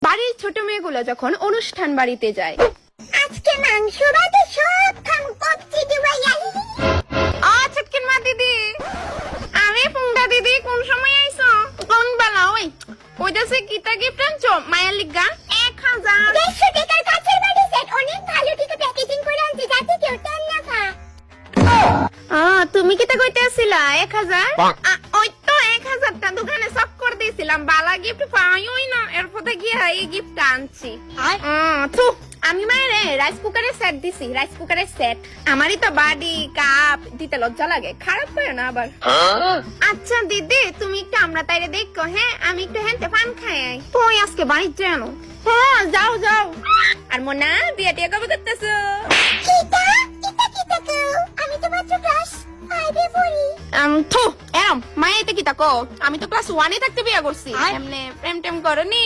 বাড়ির ছোট মেয়েগুলো যখন অনুষ্ঠান বাড়িতে যায়, আজকে মাংস ভাতে সব খান কচ্ছি দিবাইয়া। ছটকিন মা দিদি, আমি ফুংটা দিদি কোন সময় আইছো? কোন বেলা? ওই কইতাছে কিতা গিফট আনছো মায়ের লিগা? 1000। 150 টাকার কাছের বাড়ি সেট অনেক ভালো থেকে প্যাকেজিং করে আনছি যাতে কেউ টেন না খায়। তুমি কিতা কইতেছিলা 1000? ওই তো 1000টা দোকানে চক্কর দিয়েছিলাম, বালা গিফট পাইওই না, এরপর গিয়ে এই গিফট আনছি। থু, আমি মায়েরে রাইস কুকারের সেট দিছি, রাইস কুকারের সেট। আমারই তো বাড়ি কাপ দিতে লজ্জা লাগে, খারাপ করে না আবার। আচ্ছা দিদি, তুমি একটু আমরা তাইরে দেখো, হ্যাঁ আমি একটু হেনতে পান খাই আই। তুই আজকে বাড়িতে জানো? হ্যাঁ যাও যাও। আর মোনা বিয়া টিয়া কবে করতেছো? কিতা কিতা কও? আমি তো মাত্র ক্লাস 5 এ পড়ি। থু, মায়েতে কি তাকো? আমি তো ক্লাস 1 এ থাকতে বিয়া করছি। এমনে প্রেম টেম করনি।